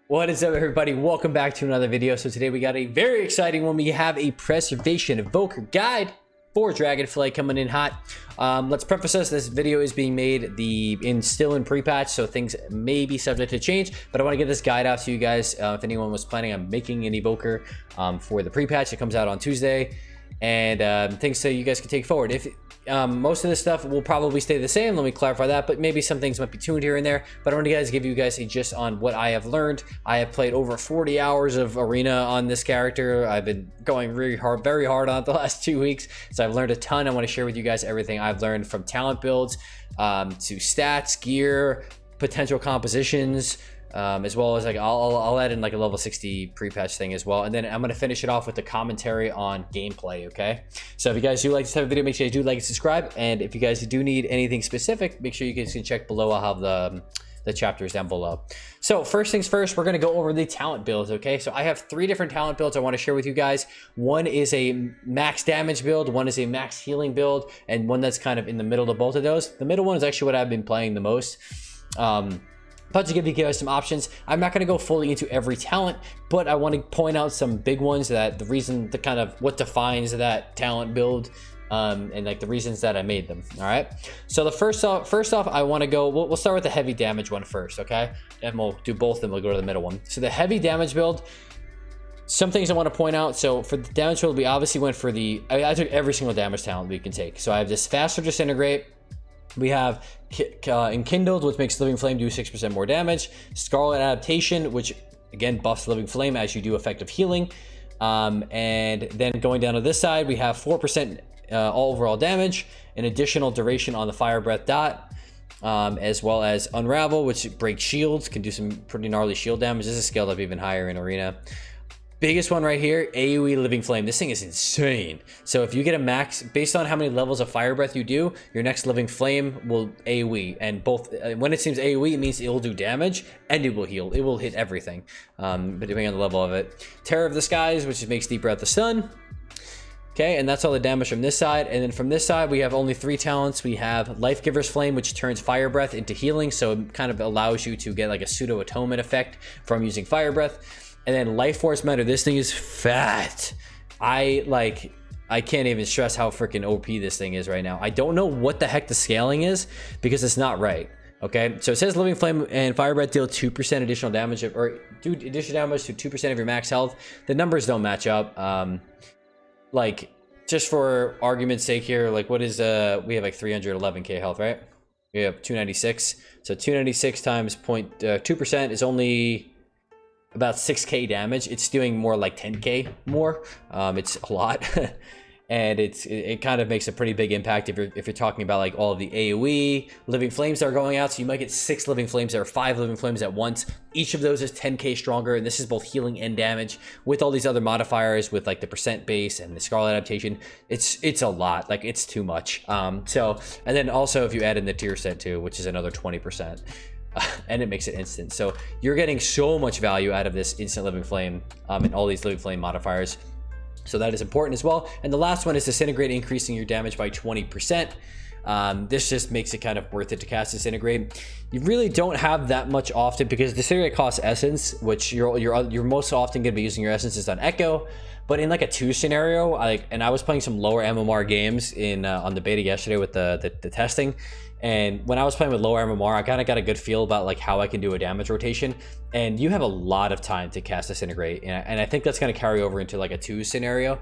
What is up, everybody? Welcome back to another video. So today we got a very exciting one. We have a preservation evoker guide for Dragonflight coming in hot. Let's preface this video is being made still in pre-patch, so things may be subject to change, but I want to get this guide out to you guys. If anyone was planning on making an evoker for the pre-patch, it comes out on Tuesday, and things so you guys can take forward. If most of this stuff will probably stay the same, let me clarify that, but maybe some things might be tuned here and there. But I want to give you guys a gist on what I have learned. I have played over 40 hours of arena on this character. I've been going very hard on it the last 2 weeks, so I've learned a ton. I want to share with you guys everything I've learned, from talent builds to stats, gear, potential compositions, as well as I'll add in like a level 60 pre-patch thing as well, and then I'm going to finish it off with the commentary on gameplay. Okay, so if you guys do like this type of video, make sure you do like and subscribe, and if you guys do need anything specific, make sure you guys can check below. I'll have the chapters down below. So first things first, we're going to go over the talent builds. Okay, so I have 3 different talent builds I want to share with you guys. One is a max damage build, one is a max healing build, and one that's kind of in the middle of both of those. The middle one is actually what I've been playing the most. But to give you guys some options, I'm not going to go fully into every talent, but I want to point out some big ones, that what defines that talent build, and like the reasons that I made them. All right, so the first off, I want to go, we'll start with the heavy damage one first. Okay, and we'll do both of them. We'll go to the middle one. So the heavy damage build, some things I want to point out. So for the damage build, we obviously went for I took every single damage talent we can take. So I have this faster disintegrate. We have Enkindled, which makes Living Flame do 6% more damage. Scarlet Adaptation, which again buffs Living Flame as you do effective healing. And then going down to this side, we have 4% overall damage, an additional duration on the Fire Breath dot, as well as Unravel, which breaks shields, can do some pretty gnarly shield damage. This is scaled up even higher in Arena. Biggest one right here, AoE Living Flame. This thing is insane. So if you get a max, based on how many levels of Fire Breath you do, your next Living Flame will AoE. And both, when it seems AoE, it means it will do damage and it will heal. It will hit everything, but depending on the level of it. Terror of the Skies, which makes Deep Breath the Sun. Okay, and that's all the damage from this side. And then from this side, we have only 3 talents. We have Life Giver's Flame, which turns Fire Breath into healing. So it kind of allows you to get like a pseudo atonement effect from using Fire Breath. And then Life Force Mentor. This thing is fat. I can't even stress how freaking OP this thing is right now. I don't know what the heck the scaling is, because it's not right. Okay, so it says Living Flame and Fire Breath deal 2% additional damage, or do additional damage to 2% of your max health. The numbers don't match up. Like, just for argument's sake here, like what is we have like 311k health, right? We have 296. So 296 times 0.2% is only about 6k damage. It's doing more like 10k more. It's a lot. And it kind of makes a pretty big impact if you're talking about like all of the AoE Living Flames that are going out. So you might get 6 Living Flames or 5 Living Flames at once. Each of those is 10k stronger, and this is both healing and damage with all these other modifiers, with like the percent base and the Scarlet Adaptation. It's a lot. Like, it's too much. And then also if you add in the tier set too, which is another 20%. And it makes it instant. So you're getting so much value out of this instant Living Flame, and all these Living Flame modifiers. So that is important as well. And the last one is Disintegrate, increasing your damage by 20%. This just makes it kind of worth it to cast Disintegrate. You really don't have that much often, because Disintegrate costs Essence, which you're most often going to be using your Essences on Echo. But in like a 2 scenario, and I was playing some lower MMR games on the beta yesterday with the testing. And when I was playing with lower MMR, I kind of got a good feel about like how I can do a damage rotation. And you have a lot of time to cast Disintegrate. And I think that's going to carry over into like a 2 scenario,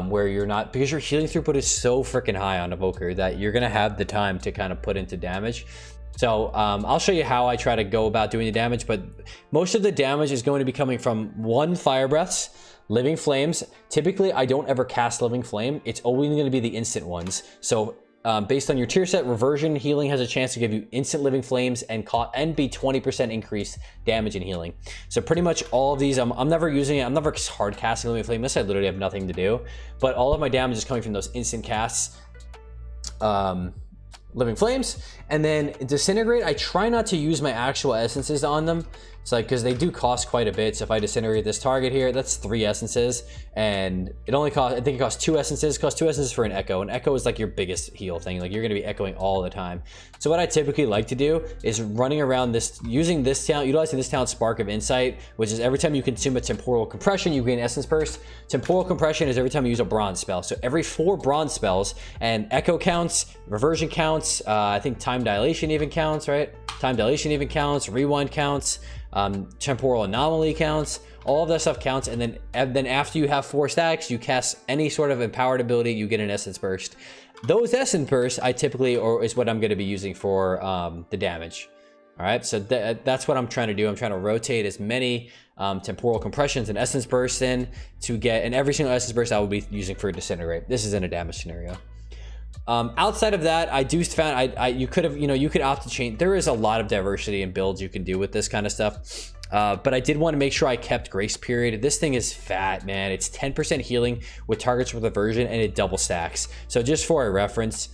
where you're not, because your healing throughput is so freaking high on Evoker, that you're going to have the time to kind of put into damage. So I'll show you how I try to go about doing the damage, but most of the damage is going to be coming from 1 Fire Breaths, Living Flames. Typically, I don't ever cast Living Flame. It's always going to be the instant ones. So based on your tier set, Reversion Healing has a chance to give you instant Living Flames and be 20% increased damage and healing. So pretty much all of these, I'm never using it. I'm never hard casting Living Flame unless I literally have nothing to do. But all of my damage is coming from those instant casts. Living Flames. And then Disintegrate, I try not to use my actual essences on them, So like, because they do cost quite a bit. So if I disintegrate this target here, that's 3 essences, and it only costs, I think it costs 2 essences. It costs 2 essences for an echo. An echo is like your biggest heal thing. Like you're going to be echoing all the time. So what I typically like to do is running around this, using this talent, utilizing this talent, Spark of Insight, which is every time you consume a temporal compression, you gain essence burst. Temporal compression is every time you use a bronze spell. So every 4 bronze spells, and echo counts, reversion counts, I think time dilation even counts, right? Time dilation even counts, rewind counts, temporal anomaly counts, all of that stuff counts. And then after you have 4 stacks, you cast any sort of empowered ability, you get an essence burst. Those essence bursts I typically, or is what I'm going to be using for the damage. All right, so that's what I'm trying to do. I'm trying to rotate as many temporal compressions and essence bursts in to get, and every single essence burst I will be using for disintegrate. This is in a damage scenario. Outside of that, I do found you could have, you could opt to change. There is a lot of diversity in builds you can do with this kind of stuff. But I did want to make sure I kept grace period. This thing is fat, man. It's 10% healing with targets with aversion, and it double stacks. So just for a reference,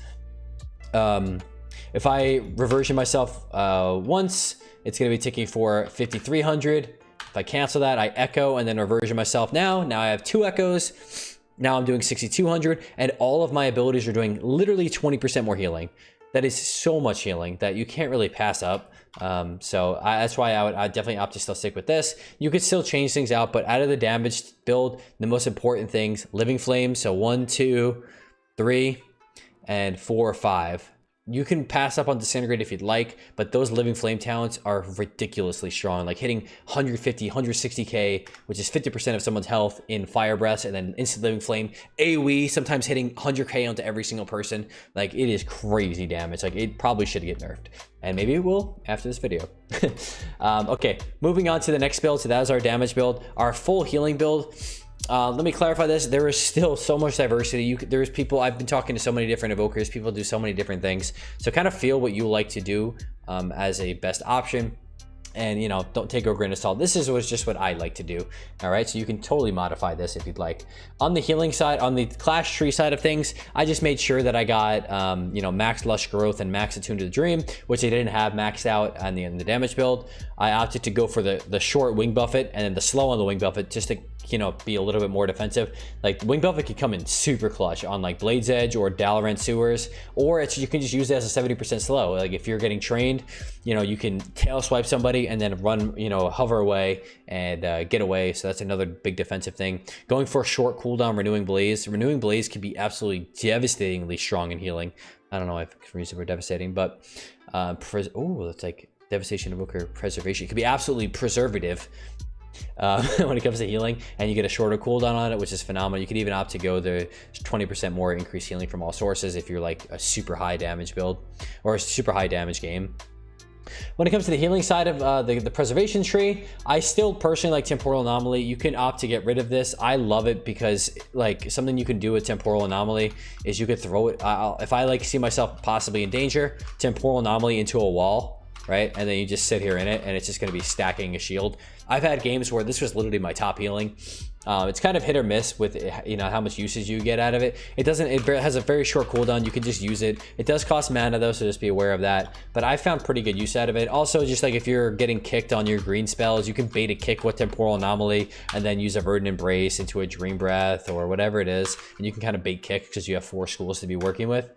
if I reversion myself once, it's going to be ticking for 5,300. If I cancel that, I echo and then reversion myself now. Now I have 2 echoes. Now I'm doing 6,200, and all of my abilities are doing literally 20% more healing. That is so much healing that you can't really pass up. That's why I'd definitely opt to still stick with this. You could still change things out, but out of the damage build, the most important things, Living Flame. So 1, 2, 3, and 4, 5. You can pass up on Disintegrate if you'd like, but those Living Flame talents are ridiculously strong, like hitting 150, 160k, which is 50% of someone's health in Fire Breath, and then Instant Living Flame. AoE, sometimes hitting 100k onto every single person. Like, it is crazy damage. Like, it probably should get nerfed. And maybe it will after this video. Okay, moving on to the next build. So that is our damage build. Our full healing build. Let me clarify this. There is still so much diversity. There's people, I've been talking to so many different evokers. People do so many different things. So kind of feel what you like to do as a best option. And, don't take a grain of salt. This was just what I like to do. All right, so you can totally modify this if you'd like. On the healing side, on the clash tree side of things, I just made sure that I got, max lush growth and max attune to the dream, which I didn't have maxed out on the damage build. I opted to go for the short wing buffet and then the slow on the wing buffet, just to be a little bit more defensive. Like, wing buffet could come in super clutch on like Blade's Edge or Dalaran Sewers, or you can just use it as a 70% slow. Like, if you're getting trained, you can tail swipe somebody and then run, hover away and get away. So that's another big defensive thing. Going for a short cooldown Renewing Blaze. Renewing Blaze can be absolutely devastatingly strong in healing. I don't know if it's super devastating, but that's like Devastation, Evoker, Preservation. It could be absolutely preservative when it comes to healing, and you get a shorter cooldown on it, which is phenomenal. You could even opt to go the 20% more increased healing from all sources if you're like a super high damage build or a super high damage game. When it comes to the healing side of the preservation tree, I still personally like Temporal Anomaly. You can opt to get rid of this. I love it because, like, something you can do with Temporal Anomaly is you could throw it. If I see myself possibly in danger, Temporal Anomaly into a wall, right? And then you just sit here in it, and it's just going to be stacking a shield. I've had games where this was literally my top healing. It's kind of hit or miss with how much usage you get out of it. It has a very short cooldown. You can just use it. It does cost mana though, so just be aware of that. But I found pretty good use out of it. Also, just like if you're getting kicked on your green spells, you can bait a kick with Temporal Anomaly and then use a Verdant Embrace into a Dream Breath or whatever it is, and you can kind of bait kick because you have 4 schools to be working with.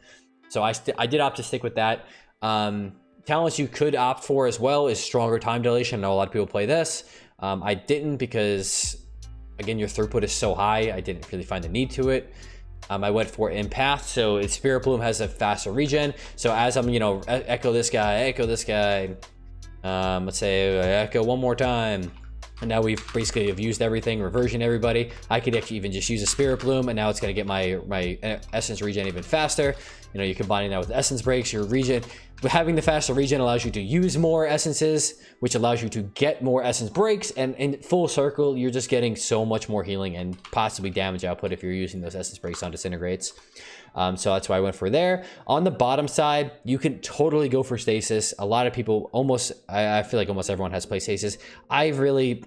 So I did opt to stick with that. Talents you could opt for as well is Stronger Time Dilation. I know a lot of people play this. I didn't because, again, your throughput is so high. I didn't really find the need to it. I went for Empath, so its Spirit Bloom has a faster regen. So as I'm, echo this guy, let's say I echo one more time. And now we've basically used everything, reversion everybody. I could actually even just use a Spirit Bloom, and now it's gonna get my Essence regen even faster. You're combining that with Essence Breaks, your regen. But having the faster regen allows you to use more essences, which allows you to get more Essence Breaks, and in full circle, you're just getting so much more healing and possibly damage output if you're using those Essence Breaks on Disintegrates. So that's why I went for there. On the bottom side, you can totally go for Stasis. A lot of people I feel like almost everyone has played Stasis. I really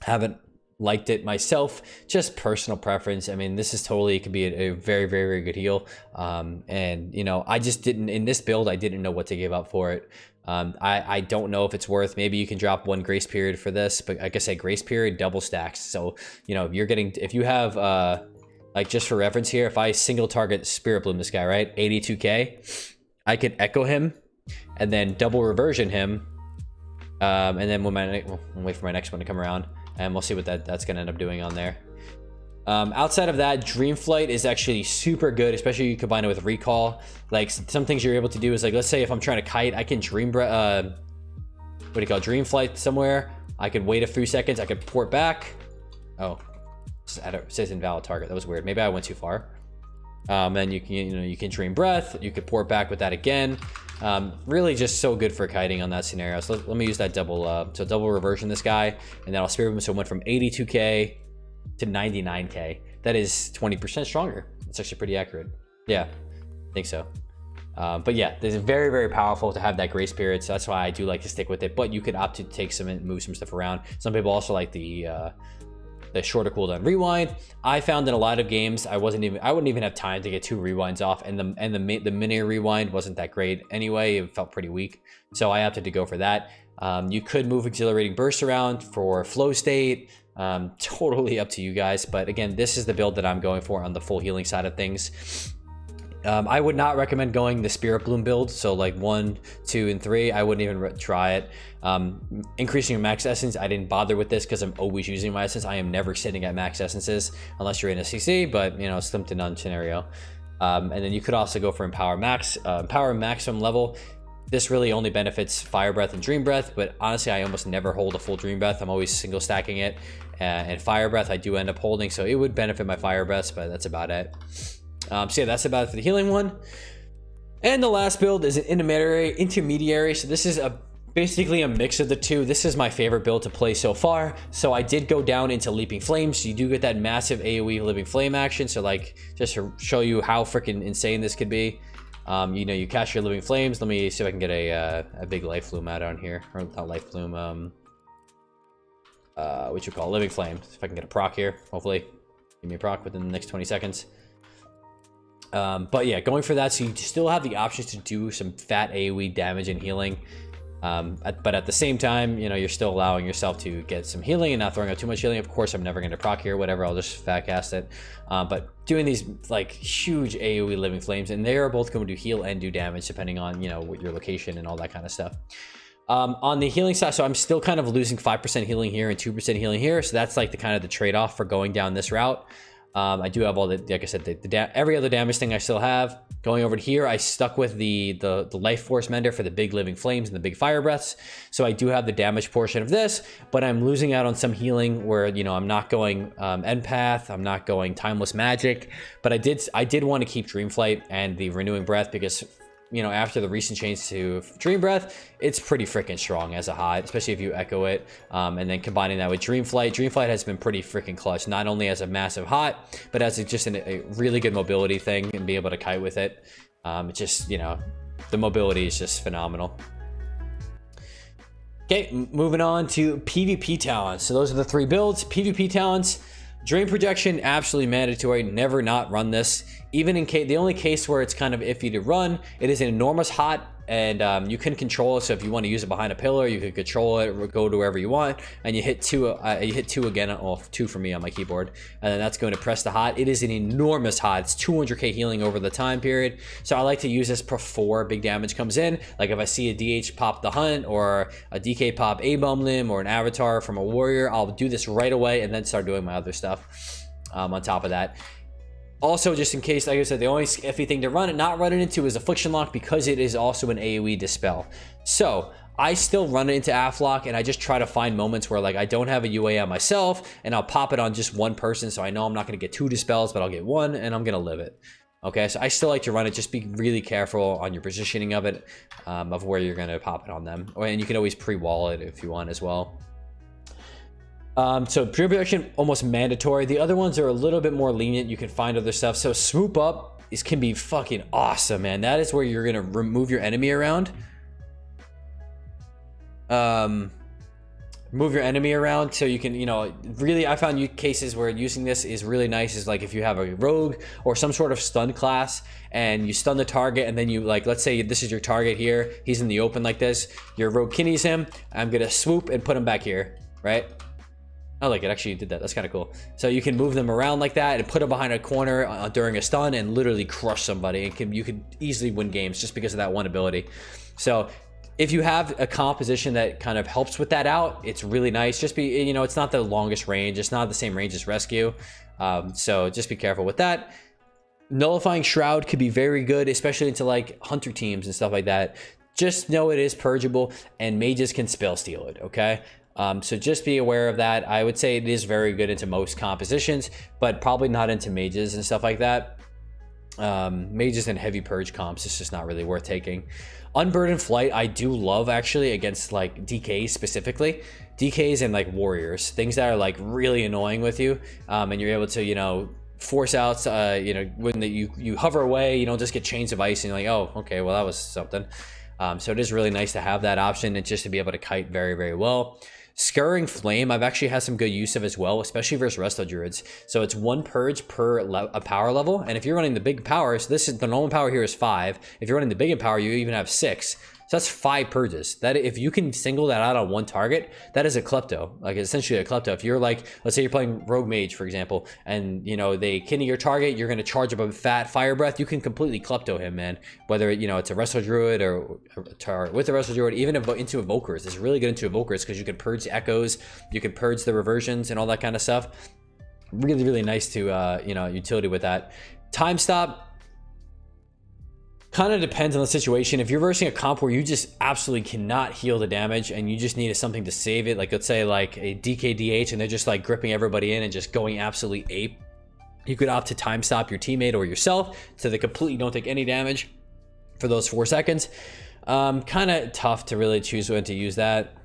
haven't liked it myself, just personal preference. I mean, this is totally, it could be a very, very, very good heal. And I just didn't, in this build, I didn't know what to give up for it. I don't know if it's worth, maybe you can drop 1 grace period for this, but like I said, grace period double stacks. So, you know, if you have, like just for reference here, if I single target Spirit Bloom this guy, right, 82k, I could echo him and then double reversion him, and then we'll wait for my next one to come around, and we'll see what that's gonna end up doing on there. Outside of that, Dream Flight is actually super good, especially you combine it with Recall. Like some things you're able to do is, like, let's say if I'm trying to kite, I can Dream Flight somewhere. I could wait a few seconds, I could port back. Oh, it says invalid target. That was weird. Maybe I went too far. Then you can Dream Breath. You could port back with that again. Really just so good for kiting on that scenario. So let me use that double reversion this guy, and then I'll Spirit Bomb. So it went from 82k to 99k. That is 20% stronger. It's actually pretty accurate. Yeah, I think so. But yeah, this is very, very powerful to have that grace period. So that's why I do like to stick with it. But you could opt to take some and move some stuff around. Some people also like the shorter cooldown rewind. I found in a lot of games I wouldn't even have time to get 2 rewinds off, and the mini rewind wasn't that great anyway. It felt pretty weak, so I opted to go for that. You could move Exhilarating Burst around for flow state. Totally up to you guys, but again, this is the build that I'm going for on the full healing side of things. I would not recommend going the Spirit Bloom build, so like 1, 2, and 3, I wouldn't even try it. Increasing your max essence, I didn't bother with this because I'm always using my essence. I am never sitting at max essences unless you're in a CC, but you know, slim to none scenario. And then you could also go for Empower Max, Empower Maximum level. This really only benefits Fire Breath and Dream Breath, but honestly, I almost never hold a full Dream Breath. I'm always single stacking it, and Fire Breath I do end up holding, so it would benefit my Fire Breaths, but that's about it. So yeah, that's about it for the healing one. And the last build is an intermediary. So this is basically a mix of the two. This is my favorite build to play so far. So I did go down into Leaping Flames. You do get that massive AoE Living Flame action. So like, just to show you how freaking insane this could be. You know, you cast your Living Flames. Let me see if I can get a big Life Bloom out on here, or not Life Bloom. What you call Living Flame. If I can get a proc here, hopefully, give me a proc within the next 20 seconds. But yeah, going for that, so you still have the options to do some fat AoE damage and healing. But at the same time, you know, you're still allowing yourself to get some healing and not throwing out too much healing. Of course, I'm never going to proc here, whatever, I'll just fat cast it. But doing these like huge AoE Living Flames, and they are both going to heal and do damage depending on, you know, what your location and all that kind of stuff. On the healing side, so I'm still kind of losing 5% healing here and 2% healing here. So that's like the kind of the trade-off for going down this route. I do have all the, like I said, every other damage thing I still have. Going over to here, I stuck with the Life Force Mender for the big Living Flames and the big Fire Breaths. So I do have the damage portion of this, but I'm losing out on some healing where, you know, I'm not going Empath, I'm not going Timeless Magic, but I did want to keep Dream Flight and the Renewing Breath because, you know, after the recent change to Dream Breath, it's pretty freaking strong as a hot, especially if you echo it. And then combining that with Dream Flight has been pretty freaking clutch, not only as a massive hot, but as just a really good mobility thing and be able to kite with it. It's just, you know, the mobility is just phenomenal. Okay, moving on to PvP talents. So those are the 3 builds. PvP talents. Drain Projection, absolutely mandatory. Never not run this. Even in case, the only case where it's kind of iffy to run, it is an enormous hot, and you can control it. So if you want to use it behind a pillar, you can control it or go to wherever you want, and you hit 2. You hit 2 again. Oh, 2 for me on my keyboard, and then that's going to press the hot. It is an enormous hot. It's 200k healing over the time period. So I like to use this before big damage comes in. Like if I see a DH pop the Hunt or a DK pop a bum limb or an avatar from a warrior, I'll do this right away and then start doing my other stuff on top of that. Also, just in case, like I said, the only iffy thing to run it, not run it into is Affliction Lock, because it is also an AoE Dispel. So I still run it into Afflock, and I just try to find moments where like I don't have a UA on myself, and I'll pop it on just one person, so I know I'm not going to get 2 dispels, but I'll get 1, and I'm going to live it. Okay, so I still like to run it. Just be really careful on your positioning of it, of where you're going to pop it on them. And you can always pre-wall it if you want as well. So Dream Projection, almost mandatory. The other ones are a little bit more lenient. You can find other stuff. So Swoop Up can be fucking awesome, man. That is where you're going to remove your enemy around. move your enemy around so you can, you know, really, I found cases where using this is really nice is like if you have a rogue or some sort of stun class and you stun the target, and then you, like, let's say this is your target here, he's in the open like this, your rogue kidneys him, I'm gonna swoop and put him back here, right? I like it. Actually, you did that. That's kind of cool. So you can move them around like that and put them behind a corner during a stun and literally crush somebody. And you could easily win games just because of that one ability. So if you have a composition that kind of helps with that out, it's really nice. Just be, you know, it's not the longest range. It's not the same range as Rescue. So just be careful with that. Nullifying Shroud could be very good, especially into like hunter teams and stuff like that. Just know it is purgeable, and mages can spell steal it, okay? So just be aware of that. I would say it is very good into most compositions, but probably not into mages and stuff like that. Mages and heavy purge comps, it's just not really worth taking. Unburdened Flight I do love, actually, against like DKs specifically. DKs and like warriors, things that are like really annoying with you, and you're able to, you know, force out, you know, when you hover away, you don't just get chains of ice and you're like, oh, okay, well, that was something. So it is really nice to have that option and just to be able to kite very, very well. Scouring Flame, I've actually had some good use of as well, especially versus Resto Druids. So it's 1 purge per a power level, and if you're running the big power, so this is the normal power here is 5. If you're running the big power, you even have 6. So that's 5 purges. That, if you can single that out on one target, that is a klepto, like essentially a klepto. If you're like, let's say you're playing Rogue Mage, for example, and you know they kidney your target, you're gonna charge up a fat fire breath. You can completely klepto him, man. Whether, you know, it's a Resto Druid or with a Resto Druid, even into Evokers, it's really good into Evokers because you can purge the echoes, you can purge the reversions and all that kind of stuff. Really, really nice to you know, utility with that. Time Stop kind of depends on the situation. If you're versing a comp where you just absolutely cannot heal the damage and you just need something to save it, like let's say like a DKDH and they're just like gripping everybody in and just going absolutely ape, you could opt to time stop your teammate or yourself so they completely don't take any damage for those 4 seconds. Kind of tough to really choose when to use that.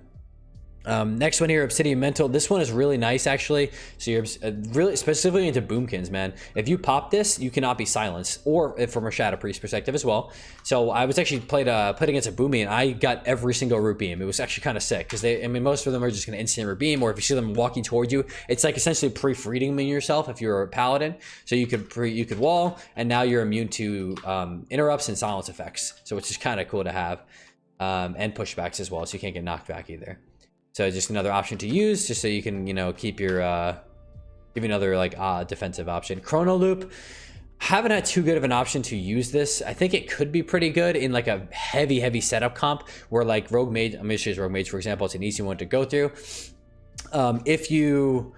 Next one here, Obsidian Mental. This one is really nice, actually. So you're really specifically into boomkins, man. If you pop this, you cannot be silenced, or from a Shadow Priest perspective as well. So I was actually played against a boomy, and I got every single root beam. It was actually kind of sick because I mean, most of them are just gonna instant root beam, or if you see them walking towards you, it's like essentially pre-freeding yourself if you're a paladin. So you could wall, and now you're immune to interrupts and silence effects. So it's just kind of cool to have, and pushbacks as well, so you can't get knocked back either. So just another option to use, just so you can, you know, keep your, give you another like defensive option. Chrono Loop, haven't had too good of an option to use this. I think it could be pretty good in like a heavy setup comp where like Rogue Mage, I'm gonna use Rogue Mage for example, it's an easy one to go through. If you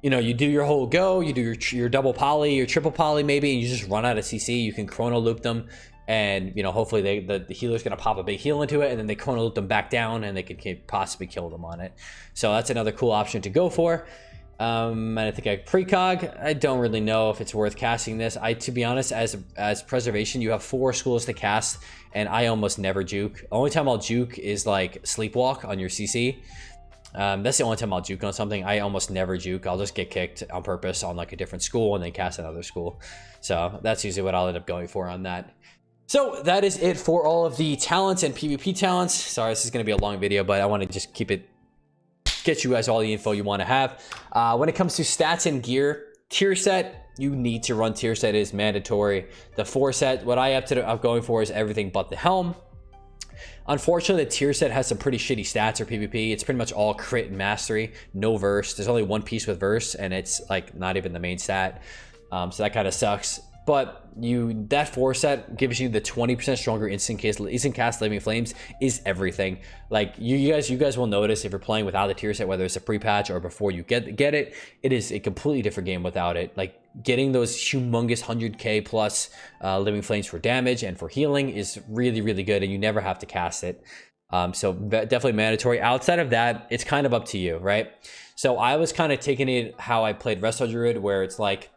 know, you do your whole go, you do your double poly, your triple poly maybe, and you just run out of CC, you can Chrono Loop them. And, you know, hopefully the healer's going to pop a big heal into it, and then they chrono loop them back down, and they could possibly kill them on it. So that's another cool option to go for. And I think I precog. I don't really know if it's worth casting this. To be honest, as preservation, you have 4 schools to cast, and I almost never juke. Only time I'll juke is like Sleepwalk on your CC. That's the only time I'll juke on something. I almost never juke. I'll just get kicked on purpose on like a different school and then cast another school. So that's usually what I'll end up going for on that. So that is it for all of the talents and PvP talents. Sorry, this is going to be a long video, but I want to just get you guys all the info you want to have. When it comes to stats and gear, tier set, you need to run tier set. It is mandatory. The 4 set, what I'm going for is everything but the helm. Unfortunately, the tier set has some pretty shitty stats for PvP. It's pretty much all crit and mastery, no verse. There's only one piece with verse, and it's like not even the main stat. So that kind of sucks. But that 4 set gives you the 20% stronger instant cast Living Flames is everything. Like you guys will notice if you're playing without the tier set, whether it's a pre-patch or before you get it, it is a completely different game without it. Like getting those humongous 100k plus Living Flames for damage and for healing is really, really good, and you never have to cast it. So definitely mandatory. Outside of that, it's kind of up to you, right? So I was kind of taking it how I played Resto Druid, where it's like,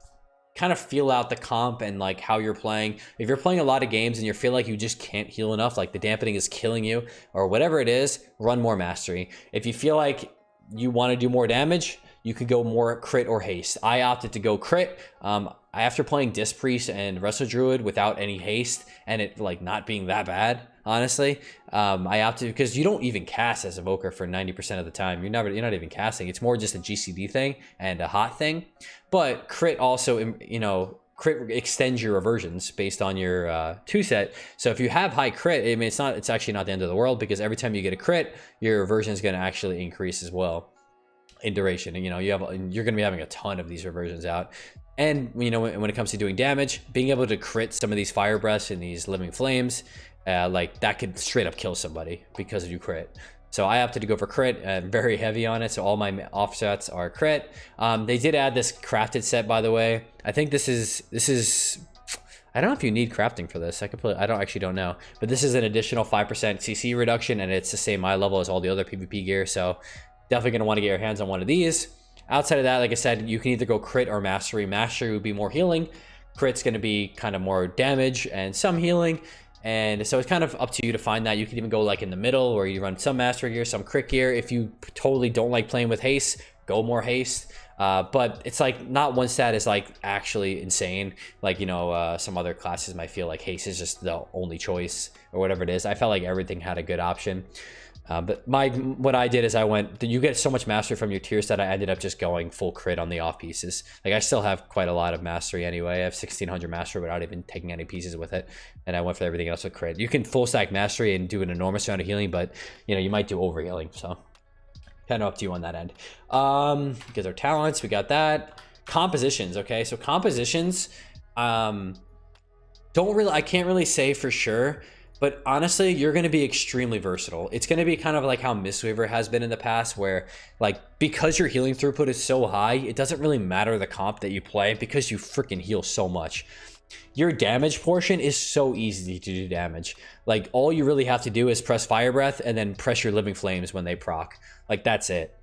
kind of feel out the comp and like how you're playing. If you're playing a lot of games and you feel like you just can't heal enough, like the dampening is killing you or whatever it is, run more mastery. If you feel like you want to do more damage, you could go more crit or haste. I opted to go crit. After playing Disc Priest and Resto Druid without any haste and it like not being that bad, honestly. I opted because you don't even cast as Evoker for 90% of the time. You're not even casting. It's more just a GCD thing and a hot thing. But crit also, you know, crit extends your reversions based on your 2 set. So if you have high crit, I mean, it's actually not the end of the world, because every time you get a crit, your reversion is going to actually increase as well in duration. And you know, you're going to be having a ton of these reversions out. And you know, when it comes to doing damage, being able to crit some of these fire breaths and these living flames, like that could straight up kill somebody because you crit. So I opted to go for crit, very heavy on it. So all my offsets are crit. They did add this crafted set, by the way. I think this is I don't know if you need crafting for this. I don't know, but this is an additional 5% CC reduction, and it's the same eye level as all the other PvP gear. So definitely gonna want to get your hands on one of these. Outside of that, like I said, you can either go crit or mastery. Mastery would be more healing. Crit's going to be kind of more damage and some healing. And so it's kind of up to you to find that. You can even go like in the middle, where you run some mastery gear, some crit gear. If you totally don't like playing with haste, go more haste. But it's like not one stat is like actually insane. Like, you know, some other classes might feel like haste is just the only choice or whatever it is. I felt like everything had a good option. But what I did is you get so much mastery from your tiers that I ended up just going full crit on the off pieces. Like I still have quite a lot of mastery anyway. I have 1600 mastery without even taking any pieces with it. And I went for everything else with crit. You can full stack mastery and do an enormous amount of healing, but you know, you might do over healing. So kind of up to you on that end. Because our talents, we got that. Compositions, okay? So compositions, I can't really say for sure. But honestly, you're going to be extremely versatile. It's going to be kind of like how Mistweaver has been in the past, where like because your healing throughput is so high, it doesn't really matter the comp that you play because you freaking heal so much. Your damage portion is so easy to do damage. Like all you really have to do is press Fire Breath and then press your Living Flames when they proc. Like that's it.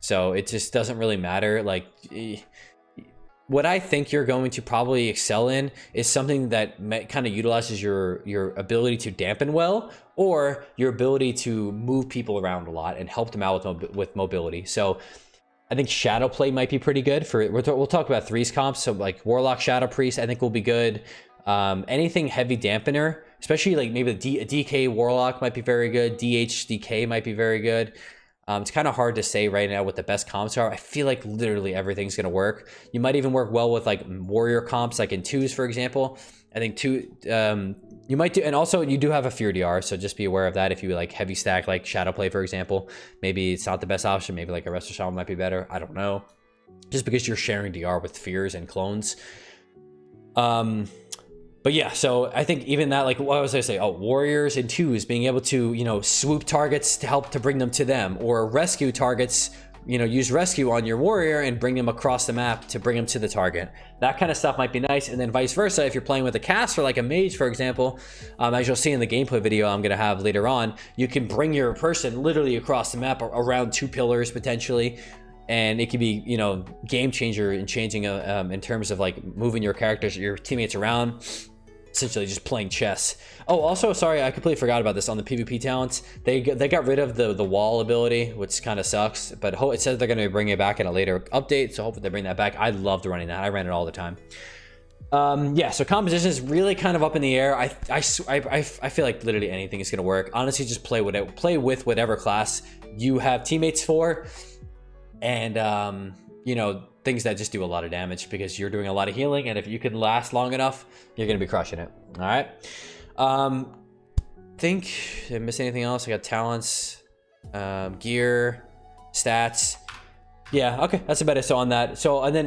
So it just doesn't really matter. Like what I think you're going to probably excel in is something that kind of utilizes your ability to dampen well, or your ability to move people around a lot and help them out with mobility. So I think Shadow Play might be pretty good for it. We'll talk about threes comps. So like Warlock, Shadow Priest, I think will be good. Anything heavy dampener, especially like maybe a DK Warlock might be very good. DK might be very good. It's kind of hard to say right now what the best comps are. I feel like literally everything's going to work. You might even work well with like warrior comps, like in 2s, for example. I think you might do, and also you do have a Fear DR, so just be aware of that. If you like heavy stack, like Shadow Play, for example, maybe it's not the best option. Maybe like a Resto Shaman might be better. I don't know. Just because you're sharing DR with Fears and clones. But yeah, so I think even that, like, what was I say? Oh, warriors and 2s being able to, you know, swoop targets to help to bring them to them, or rescue targets, you know, use rescue on your warrior and bring them across the map to bring them to the target. That kind of stuff might be nice. And then vice versa, if you're playing with a caster like a mage, for example, as you'll see in the gameplay video I'm going to have later on, you can bring your person literally across the map around 2 pillars potentially. And it could be, you know, game changer in changing in terms of like moving your characters, your teammates around, essentially just playing chess. Oh, also, sorry, I completely forgot about this. On the PvP talents, they got rid of the wall ability, which kind of sucks, but it says they're going to bring it back in a later update, so hopefully they bring that back. I loved running that. I ran it all the time. Yeah, so composition is really kind of up in the air. I feel like literally anything is going to work. Honestly, just play with whatever class you have teammates for, and you know, things that just do a lot of damage, because you're doing a lot of healing, and if you can last long enough, you're gonna be crushing it. All right. Did I miss anything else? I got talents, gear, stats. Yeah, okay, that's about it. So on that, and then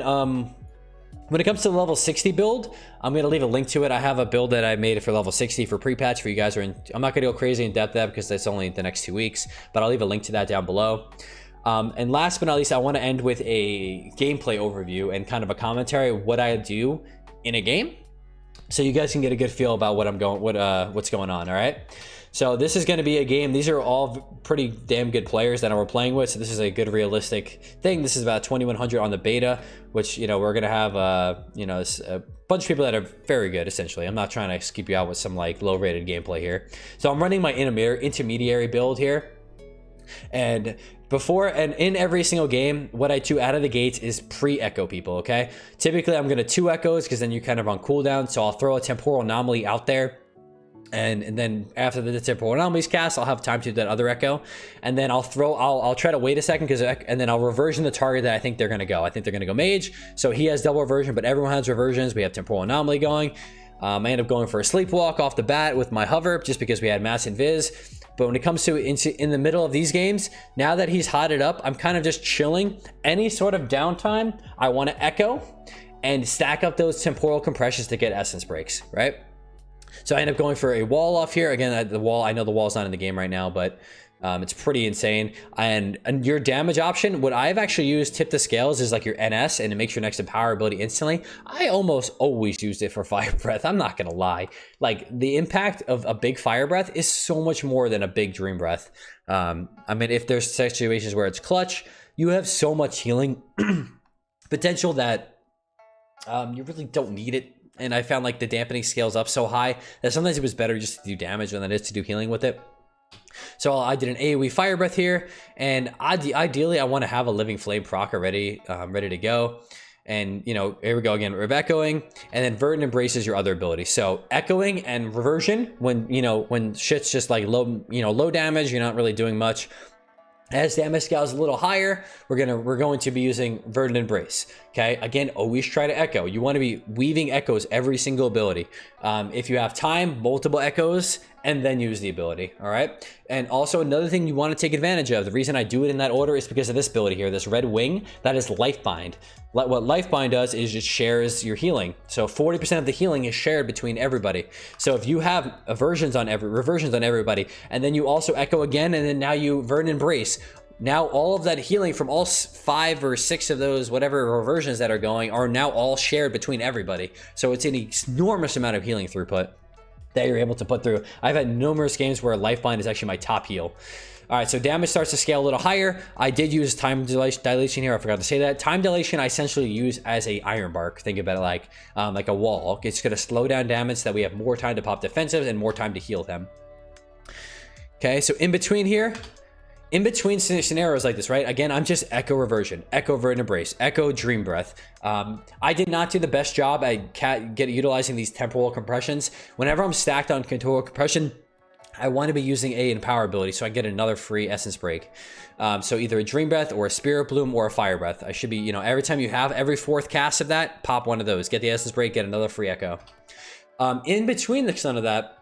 when it comes to the level 60 build, I'm gonna leave a link to it. I have a build that I made for level 60 for pre-patch for you guys. I'm not gonna go crazy in depth that because that's only the next 2 weeks, but I'll leave a link to that down below. And last but not least, I want to end with a gameplay overview and kind of a commentary of what I do in a game, so you guys can get a good feel about what's going on. All right. So this is going to be a game. These are all pretty damn good players that we're playing with. So this is a good realistic thing. This is about 2100 on the beta, which, you know, we're going to have, you know, a bunch of people that are very good, essentially. I'm not trying to keep you out with some like low rated gameplay here. So I'm running my intermediary build here. And in every single game, what I do out of the gates is pre-echo people, okay? Typically, I'm going to 2 echoes because then you're kind of on cooldown. So I'll throw a temporal anomaly out there And then after the temporal anomalies cast, I'll have time to do that other echo, and then I'll try to wait a second and then I'll reversion the target that I think they're gonna go. I think they're gonna go mage, so he has double reversion, but everyone has reversions. We have temporal anomaly going. I end up going for a sleepwalk off the bat with my hover just because we had mass invis. But when it comes to in the middle of these games, now that he's hotted up, I'm kind of just chilling. Any sort of downtime, I want to echo and stack up those temporal compressions to get essence breaks, right? So I end up going for a wall off here. Again, the wall, I know the wall's not in the game right now, but it's pretty insane. And your damage option, what I've actually used, tip the scales, is like your NS, and it makes your next empower ability instantly. I almost always used it for fire breath. I'm not gonna lie. Like, the impact of a big fire breath is so much more than a big dream breath. I mean, if there's situations where it's clutch, you have so much healing potential that you really don't need it. And I found like the dampening scales up so high that sometimes it was better just to do damage than it is to do healing with it. So I did an AoE fire breath here, and ideally I want to have a living flame proc already ready to go. And you know, here we go again, we're echoing, and then verdant embrace is your other ability. So echoing and reversion, when when shit's just like low damage, you're not really doing much. As damage scale is a little higher, we're going to be using verdant embrace. Okay, again, always try to echo. You want to be weaving echoes every single ability. If you have time, multiple echoes, and then use the ability. All right. And also another thing you want to take advantage of, the reason I do it in that order is because of this ability here, this red wing, that is life bind. What life bind does is it shares your healing. So 40% of the healing is shared between everybody. So if you have reversions on everybody, and then you also echo again, and then now you verdant embrace, now all of that healing from all 5 or 6 of those whatever reversions that are going are now all shared between everybody. So it's an enormous amount of healing throughput that you're able to put through. I've had numerous games where Lifeline is actually my top heal. All right, so damage starts to scale a little higher. I did use time dilation here. I forgot to say that. Time dilation I essentially use as a iron bark. Think about it like a wall. It's going to slow down damage so that we have more time to pop defensives and more time to heal them. Okay, so in between here, in between scenarios like this, right? Again, I'm just echo reversion, echo verdant embrace, echo dream breath. I did not do the best job at utilizing these temporal compressions. Whenever I'm stacked on temporal compression, I want to be using a empower ability so I get another free essence break. So either a dream breath or a spirit bloom or a fire breath. I should be, every time you have every 4th cast of that, pop one of those, get the essence break, get another free echo. In between the son of that,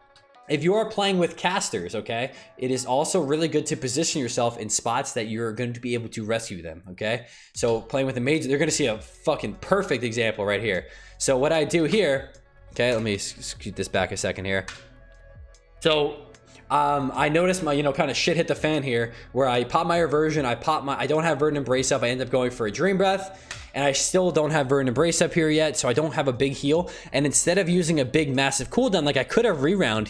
if you are playing with casters, okay, it is also really good to position yourself in spots that you're going to be able to rescue them, okay? So playing with a mage, they're going to see a fucking perfect example right here. So what I do here, okay, let me scoot this back a second here. So I noticed my, kind of shit hit the fan here where I pop my reversion, I don't have verdant embrace up, I end up going for a dream breath. And I still don't have verdant embrace up here yet, so I don't have a big heal. And instead of using a big massive cooldown, like I could have rewound,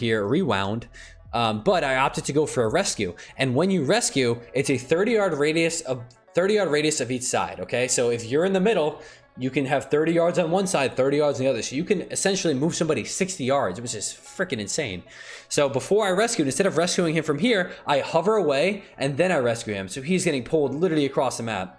but I opted to go for a rescue. And when you rescue, it's a 30-yard radius of each side. Okay, so if you're in the middle, you can have 30 yards on one side, 30 yards on the other. So you can essentially move somebody 60 yards, which is freaking insane. So before I rescued, instead of rescuing him from here, I hover away and then I rescue him. So he's getting pulled literally across the map.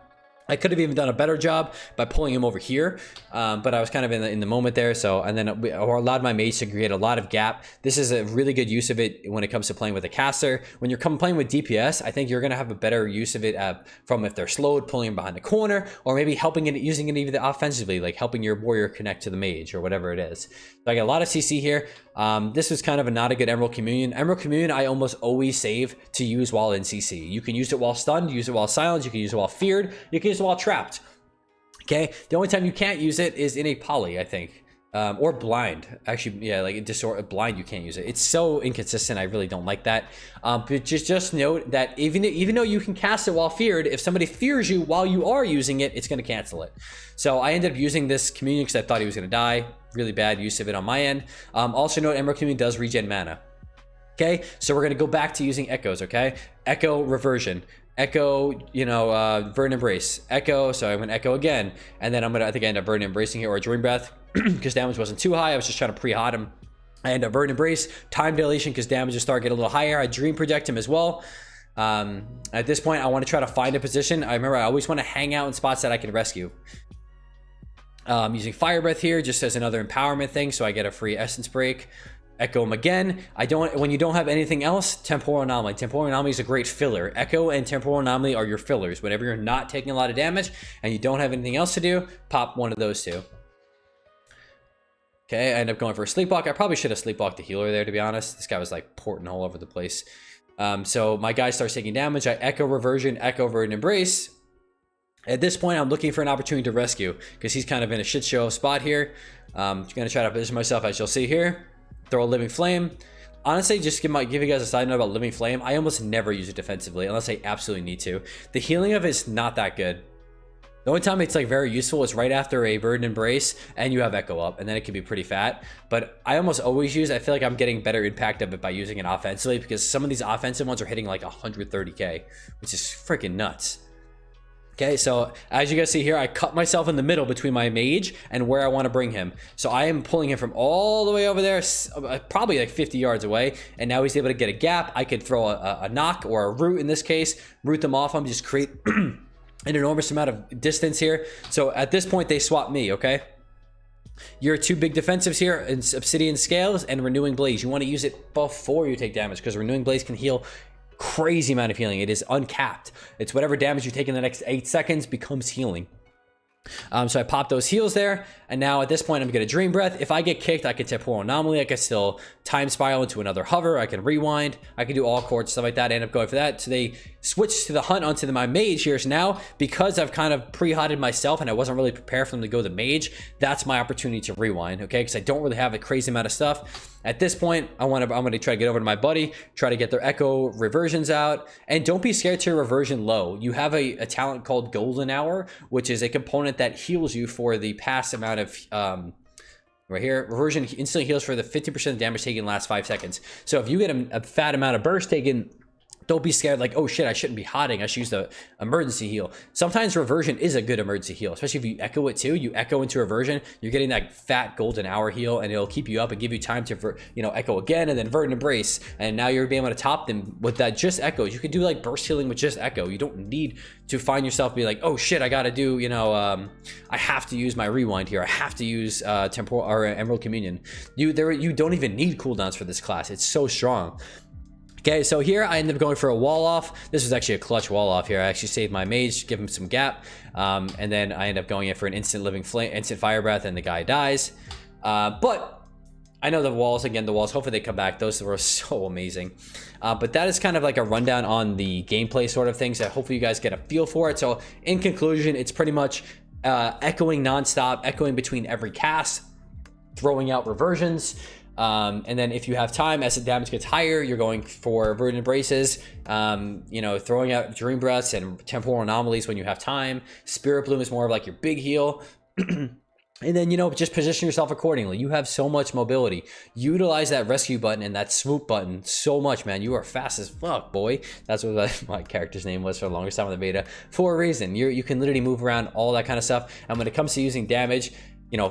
I could have even done a better job by pulling him over here, but I was kind of in the moment there. So, and then I allowed my mates to create a lot of gap. This is a really good use of it when it comes to playing with a caster. When you're playing with DPS, I think you're going to have a better use of it from if they're slowed, pulling him behind the corner, or maybe using it even offensively, like helping your warrior connect to the mage or whatever it is. So I got a lot of CC here. This was kind of not a good Emerald Communion. Emerald Communion I almost always save to use while in CC. You can use it while stunned, use it while silenced, you can use it while feared, you can use it while trapped. Okay, the only time you can't use it is in a poly, I think, or blind. Actually, yeah, like blind you can't use it. It's so inconsistent. I really don't like that. But just note that even though you can cast it while feared, if somebody fears you while you are using it, it's going to cancel it. So I ended up using this Communion because I thought he was going to die. Really bad use of it on my end. Also note Emerald Communion does regen mana. Okay, so we're going to go back to using echoes. Okay, echo reversion. Echo, verdant embrace, echo. So I'm gonna echo again, and then I think I end up verdant embracing here or dream breath because damage wasn't too high. I was just trying to pre-hot him. I end up verdant embrace, time dilation because damage just started getting a little higher. I dream project him as well. At this point, I want to try to find a position. I always want to hang out in spots that I can rescue. Using fire breath here just as another empowerment thing, so I get a free essence break. Echo him again. When you don't have anything else, Temporal Anomaly. Temporal Anomaly is a great filler. Echo and Temporal Anomaly are your fillers. Whenever you're not taking a lot of damage and you don't have anything else to do, pop one of those two. Okay, I end up going for a Sleepwalk. I probably should have Sleepwalked the healer there, to be honest. This guy was like porting all over the place. So my guy starts taking damage. I Echo Reversion, Echo Verdant Embrace. At this point, I'm looking for an opportunity to rescue because he's kind of in a shit show spot here. I'm going to try to position myself as you'll see here. Throw a Living Flame. Honestly, just give you guys a side note about Living Flame. I almost never use it defensively unless I absolutely need to. The healing of it is not that good. The only time it's like very useful is right after a Verdant Embrace and you have Echo up, and then it can be pretty fat. But I almost always use, I feel like I'm getting better impact of it by using it offensively because some of these offensive ones are hitting like 130k, which is freaking nuts. Okay, so as you guys see here, I cut myself in the middle between my mage and where I want to bring him. So I am pulling him from all the way over there, probably like 50 yards away. And now he's able to get a gap. I could throw a knock or a root in this case, root them off him, just create an enormous amount of distance here. So at this point, they swap me, okay? Your two big defensives here in Obsidian Scales and Renewing Blaze. You want to use it before you take damage because Renewing Blaze can heal crazy amount of healing. It is uncapped. It's whatever damage you take in the next 8 seconds becomes healing. So I pop those heals there, and now at this point I'm gonna Dream Breath. If I get kicked, I can Temporal Anomaly. I can still Time Spiral into another hover. I can rewind. I can do all chords, stuff like that. I end up going for that. So they switch to the hunt onto my mage here. So now, because I've kind of pre-hotted myself and I wasn't really prepared for them to go the mage, that's my opportunity to rewind. Okay, because I don't really have a crazy amount of stuff. At this point, I'm gonna try to get over to my buddy, try to get their Echo Reversions out, and don't be scared to reversion low. You have a talent called Golden Hour, which is a component that heals you for the past amount of right here. Reversion instantly heals for the 50% damage taken in the last 5 seconds. So if you get a fat amount of burst taken, don't be scared like, oh shit, I shouldn't be hotting. I should use the emergency heal. Sometimes reversion is a good emergency heal, especially if you echo it too. You echo into reversion, you're getting that fat golden hour heal, and it'll keep you up and give you time to, echo again and then Verdant Embrace. And now you're being able to top them with that just echoes. You could do like burst healing with just echo. You don't need to find yourself be like, oh shit, I gotta do, I have to use my rewind here. I have to use temporal or Emerald Communion. You don't even need cooldowns for this class. It's so strong. Okay, so here I ended up going for a wall off. This was actually a clutch wall off here. I actually saved my mage, give him some gap, and then I end up going in for an instant living flame, instant fire breath, and the guy dies. But I know the walls, hopefully they come back. Those were so amazing. But that is kind of like a rundown on the gameplay sort of things that hopefully you guys get a feel for it. So in conclusion, it's pretty much echoing nonstop, echoing between every cast, throwing out reversions. And then if you have time, as the damage gets higher, you're going for Verdant Embraces, throwing out Dream Breaths and Temporal Anomalies when you have time. Spirit Bloom is more of like your big heal. And then, just position yourself accordingly. You have so much mobility. Utilize that rescue button and that swoop button so much, man. You are fast as fuck, boy. That's what my character's name was for the longest time in the beta. For a reason. You can literally move around, all that kind of stuff. And when it comes to using damage,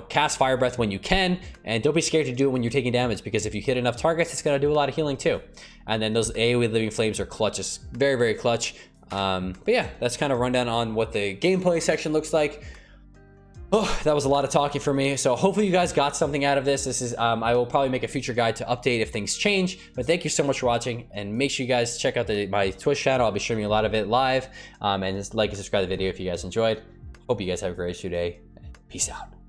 cast Fire Breath when you can, and don't be scared to do it when you're taking damage, because if you hit enough targets, it's going to do a lot of healing too. And then those AoE Living Flames are clutch, just very, very clutch. But yeah, that's kind of rundown on what the gameplay section looks like. Oh, that was a lot of talking for me. So hopefully you guys got something out of this. This is, I will probably make a future guide to update if things change, but thank you so much for watching, and make sure you guys check out my Twitch channel. I'll be streaming a lot of it live, and just like and subscribe to the video if you guys enjoyed. Hope you guys have a great day. Peace out.